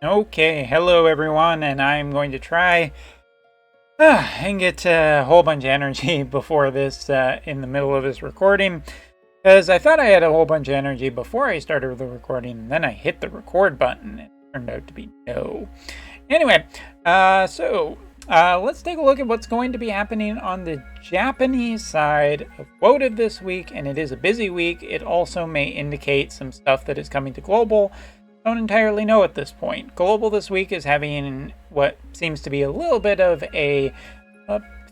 Okay, hello everyone, and I'm going to try and get a whole bunch of energy before this, in the middle of this recording, because I thought I had a whole bunch of energy before I started the recording, and then I hit the record button, and it turned out to be no. Anyway, let's take a look at what's going to be happening on the Japanese side of Wotv this week, and it is a busy week. It also may indicate some stuff that is coming to global. Don't entirely know at this point. Global this week is having what seems to be a little bit of a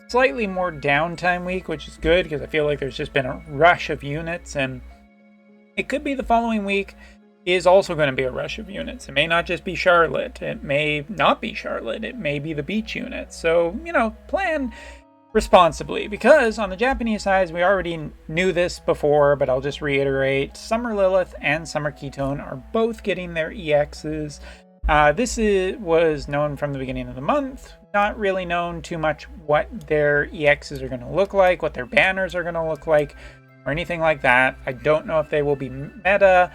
slightly more downtime week, which is good because I feel like there's just been a rush of units, and it could be the following week is also going to be a rush of units. It may not just be Charlotte. It may not be Charlotte. It may be the beach units. So, plan responsibly, because on the Japanese side, we already knew this before, but I'll just reiterate, Summer Lilith and Summer Ketone are both getting their EXs. This was known from the beginning of the month. Not really known too much what their EXs are going to look like, what their banners are going to look like, or anything like that. I don't know if they will be meta.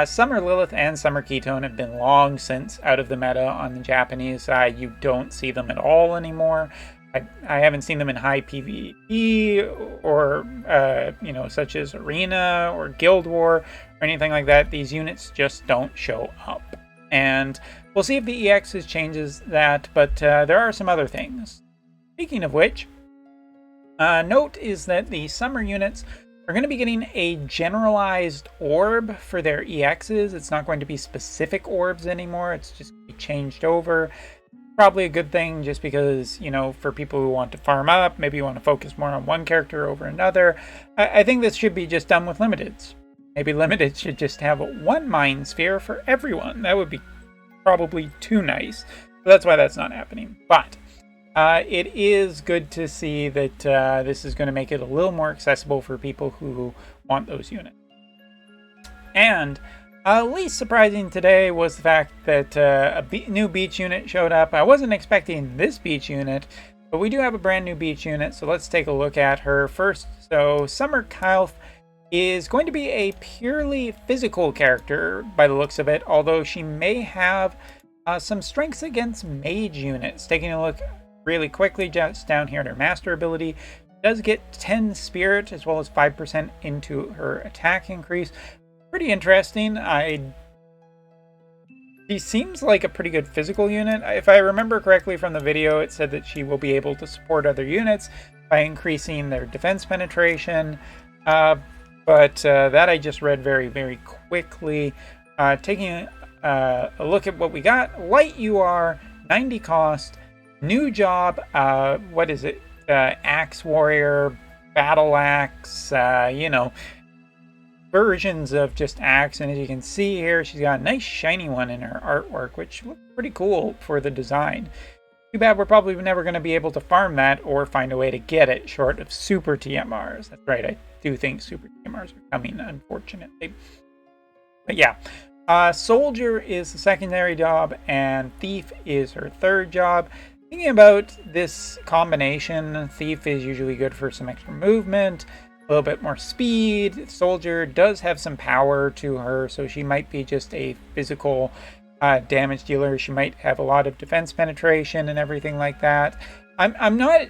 Summer Lilith and Summer Ketone have been long since out of the meta on the Japanese side. You don't see them at all anymore. I haven't seen them in high PvP or, such as Arena or Guild War or anything like that. These units just don't show up. And we'll see if the EXs changes that, but there are some other things. Speaking of which, note is that the summer units are going to be getting a generalized orb for their EXs. It's not going to be specific orbs anymore. It's just going to be changed over. Probably a good thing, just because, for people who want to farm up, maybe you want to focus more on one character over another. I think this should be just done with limiteds. Maybe limiteds should just have one mind sphere for everyone. That would be probably too nice. So that's why that's not happening. But it is good to see that this is going to make it a little more accessible for people who want those units. And least surprising today was the fact that a new beach unit showed up. I wasn't expecting this beach unit, but we do have a brand new beach unit, so let's take a look at her first. So Summer Kilphe is going to be a purely physical character by the looks of it, although she may have some strengths against mage units. Taking a look really quickly just down here at her master ability, does get 10 spirit as well as 5% into her attack increase. Pretty interesting. She seems like a pretty good physical unit. If I remember correctly from the video, it said that she will be able to support other units by increasing their defense penetration. But that I just read very, very quickly. Taking a look at what we got. Light UR, 90 cost, new job, what is it? Axe Warrior, Battle Axe, versions of just axe, and as you can see here, she's got a nice shiny one in her artwork, which looks pretty cool for the design. Too bad we're probably never going to be able to farm that or find a way to get it short of super TMRs. That's right, I do think super TMRs are coming, unfortunately. But yeah, Soldier is the secondary job, and Thief is her third job. Thinking about this combination, Thief is usually good for some extra movement, a little bit more speed. Soldier does have some power to her, so she might be just a physical damage dealer. She might have a lot of defense penetration and everything like that. I'm not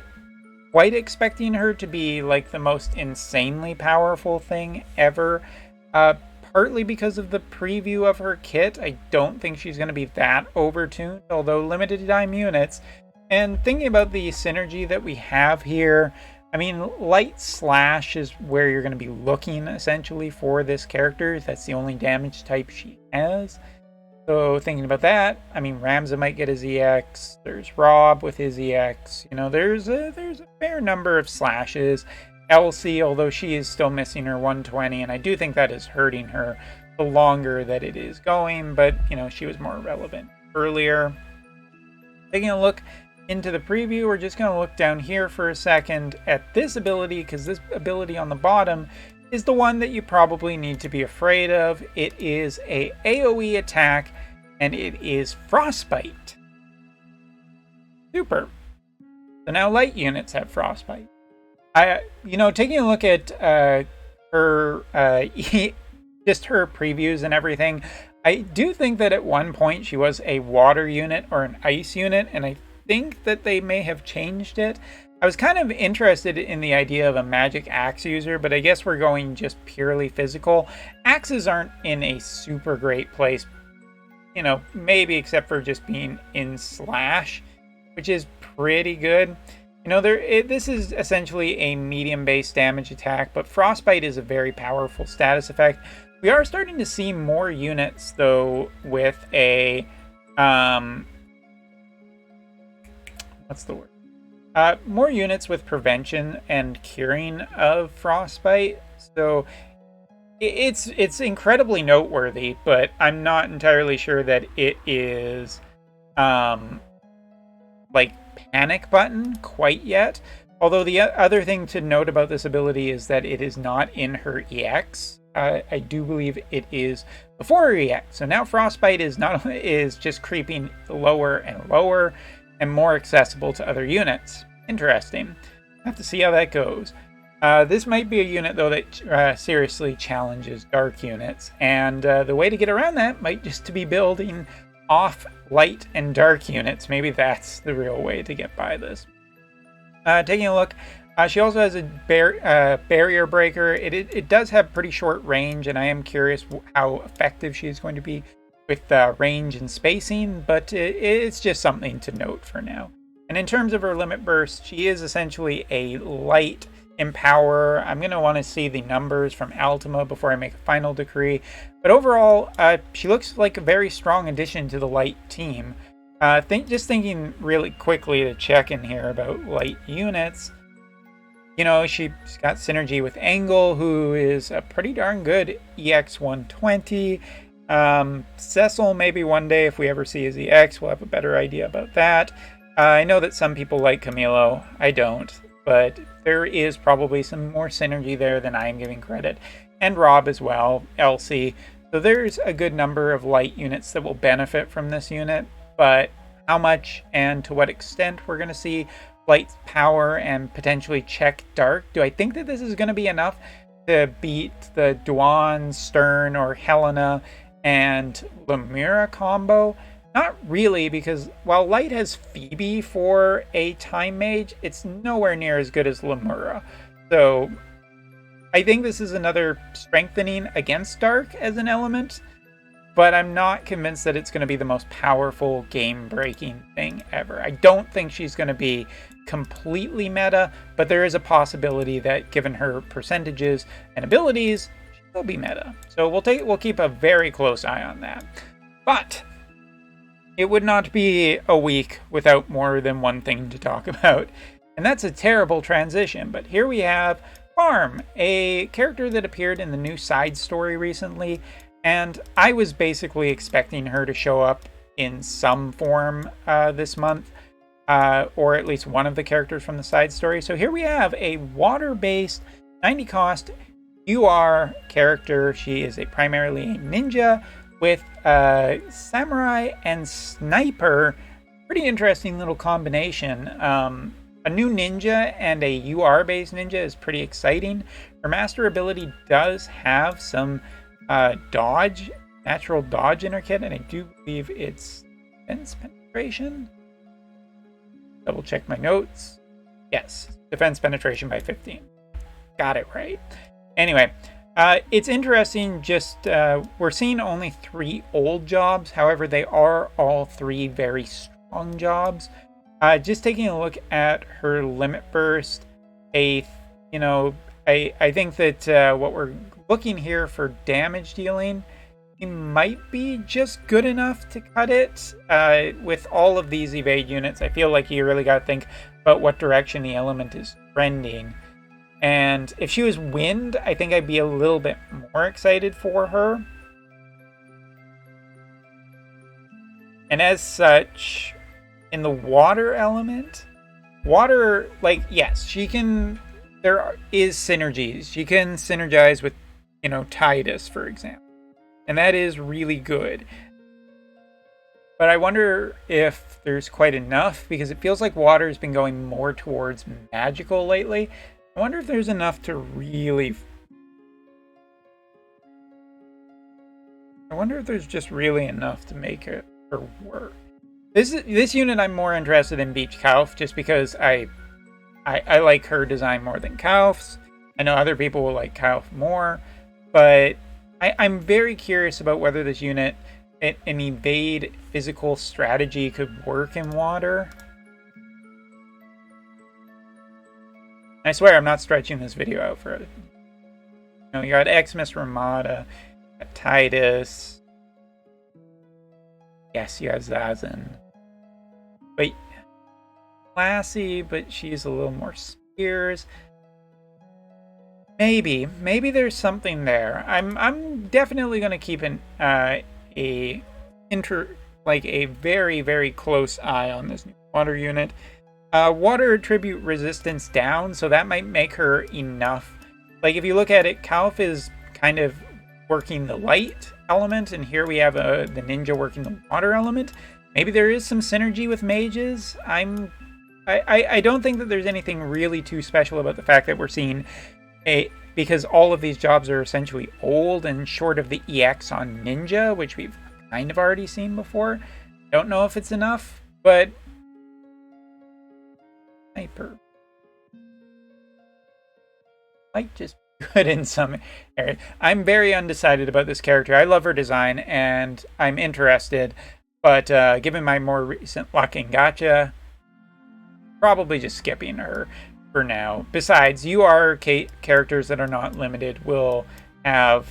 quite expecting her to be like the most insanely powerful thing ever, partly because of the preview of her kit. I don't think she's going to be that overtuned, although limited time units. And thinking about the synergy that we have here, I mean, Light Slash is where you're going to be looking, essentially, for this character. That's the only damage type she has. So, thinking about that, I mean, Ramza might get his EX. There's Rob with his EX. There's a fair number of slashes. Elsie, although she is still missing her 120, and I do think that is hurting her the longer that it is going. But, she was more relevant earlier. Taking a look into the preview, we're just going to look down here for a second at this ability, because this ability on the bottom is the one that you probably need to be afraid of. It is a AoE attack, and it is Frostbite. Super. So now light units have Frostbite. Taking a look at her just her previews and everything, I do think that at one point she was a water unit or an ice unit, and I think that they may have changed it. I was kind of interested in the idea of a magic axe user, but I guess we're going just purely physical. Axes aren't in a super great place, you know, maybe except for just being in slash, which is pretty good. You know, this is essentially a medium-based damage attack, but Frostbite is a very powerful status effect. We are starting to see more units, though, with a... what's the word? More units with prevention and curing of Frostbite. So it's incredibly noteworthy, but I'm not entirely sure that it is... like panic button quite yet. Although the other thing to note about this ability is that it is not in her EX. I do believe it is before her EX. So now Frostbite is just creeping lower and lower and more accessible to other units. Interesting. Have to see how that goes. This might be a unit though that seriously challenges dark units, and the way to get around that might just to be building off light and dark units. Maybe that's the real way to get by this. Taking a look, she also has a barrier breaker. It does have pretty short range, and I am curious how effective she is going to be with range and spacing, but it's just something to note for now. And in terms of her limit burst, she is essentially a light empower. I'm going to want to see the numbers from Altima before I make a final decree. But overall, she looks like a very strong addition to the light team. Just thinking really quickly to check in here about light units. You know, she's got synergy with Angle, who is a pretty darn good EX 120. Cecil, maybe one day if we ever see his EX, we'll have a better idea about that. I know that some people like Camilo. I don't. But there is probably some more synergy there than I am giving credit. And Rob as well, Elsie. So there's a good number of light units that will benefit from this unit. But how much and to what extent we're going to see light power and potentially check dark? Do I think that this is going to be enough to beat the Dwan, Stern, or Helena and Lemura combo? Not really, because while Light has Phoebe for a Time Mage, it's nowhere near as good as Lemura. So I think this is another strengthening against Dark as an element, but I'm not convinced that it's going to be the most powerful game-breaking thing ever. I don't think she's going to be completely meta, but there is a possibility that given her percentages and abilities, she will be meta. So we'll keep a very close eye on that. But it would not be a week without more than one thing to talk about. And that's a terrible transition, but here we have Farm, a character that appeared in the new side story recently, and I was basically expecting her to show up in some form this month, or at least one of the characters from the side story. So here we have a water-based 90 cost UR character. She is primarily a ninja with samurai and sniper. Pretty interesting little combination. A new ninja and a UR based ninja is pretty exciting. Her master ability does have some natural dodge in her kit, and I do believe it's defense penetration. Double check my notes. Yes, defense penetration by 15. Got it right. Anyway, it's interesting, we're seeing only 3 old jobs. However, they are all 3 very strong jobs. Just taking a look at her limit burst, I think that what we're looking here for damage dealing, it might be just good enough to cut it. With all of these evade units, I feel like you really got to think about what direction the element is trending. And if she was wind, I think I'd be a little bit more excited for her. And as such, in the water element, yes, she can, there is synergies. She can synergize with, Tidus, for example. And that is really good. But I wonder if there's quite enough, because it feels like water has been going more towards magical lately. I wonder if there's enough to really I wonder if there's just really enough to make it her work. This unit I'm more interested in Beach Kilphe, just because I like her design more than Kilphe's. I know other people will like Kilphe more, but I'm very curious about whether this unit, an evade physical strategy, could work in water. I swear I'm not stretching this video out for it. You got Xmas Ramada, got Titus. Yes, you have Zazen. But classy, but she's a little more spears. Maybe there's something there. I'm definitely gonna keep a very, very close eye on this new water unit. Water attribute resistance down, so that might make her enough. Like, if you look at it, Kilphe is kind of working the light element, and here we have the ninja working the water element. Maybe there is some synergy with mages. I don't think that there's anything really too special about the fact that we're seeing because all of these jobs are essentially old and short of the EX on ninja, which we've kind of already seen before. Don't know if it's enough, but sniper might just be good in some areas. I'm very undecided about this character. I love her design and I'm interested, but given my more recent luck in gacha, probably just skipping her for now. Besides, characters that are not limited will have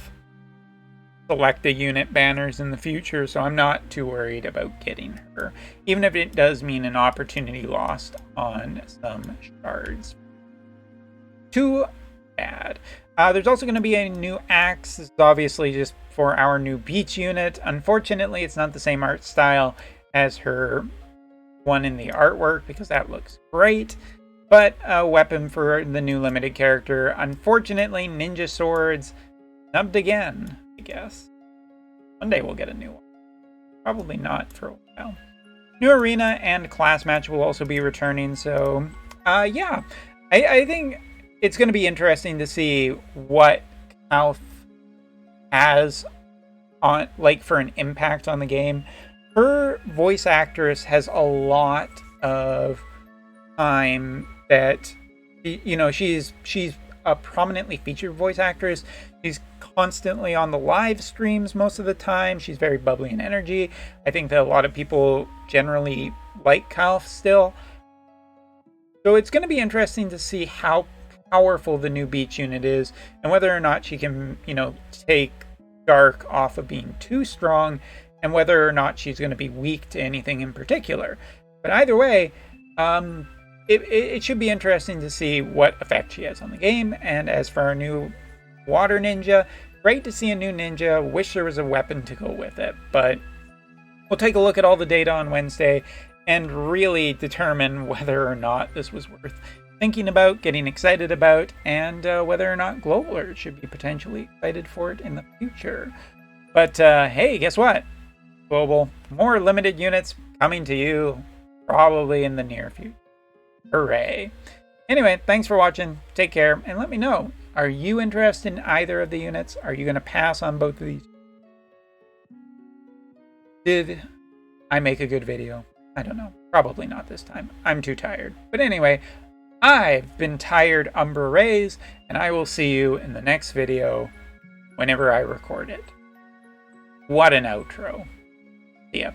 select a unit banners in the future, so I'm not too worried about getting her, even if it does mean an opportunity lost on some shards. Too bad. There's also going to be a new axe. This is obviously just for our new beach unit. Unfortunately, it's not the same art style as her one in the artwork, because that looks great, but a weapon for the new limited character. Unfortunately, ninja swords snubbed again, I guess. One day we'll get a new one. Probably not for a while. New arena and class match will also be returning, so yeah. I think it's going to be interesting to see what Kilphe has on, like, for an impact on the game. Her voice actress has a lot of time that, she's a prominently featured voice actress. She's constantly on the live streams most of the time. She's very bubbly in energy. I think that a lot of people generally like Kilphe still. So it's going to be interesting to see how powerful the new beach unit is, and whether or not she can, take Dark off of being too strong, and whether or not she's going to be weak to anything in particular. But either way, it should be interesting to see what effect she has on the game. And as for our new water ninja, great to see a new ninja. Wish there was a weapon to go with it, but we'll take a look at all the data on Wednesday and really determine whether or not this was worth thinking about, getting excited about, and whether or not Globalers should be potentially excited for it in the future. But hey, guess what? Global, more limited units coming to you probably in the near future. Hooray. Anyway, thanks for watching. Take care, and let me know. Are you interested in either of the units? Are you going to pass on both of these? Did I make a good video? I don't know. Probably not this time. I'm too tired. But anyway, I've been Tired Umber Rays, and I will see you in the next video whenever I record it. What an outro. See ya.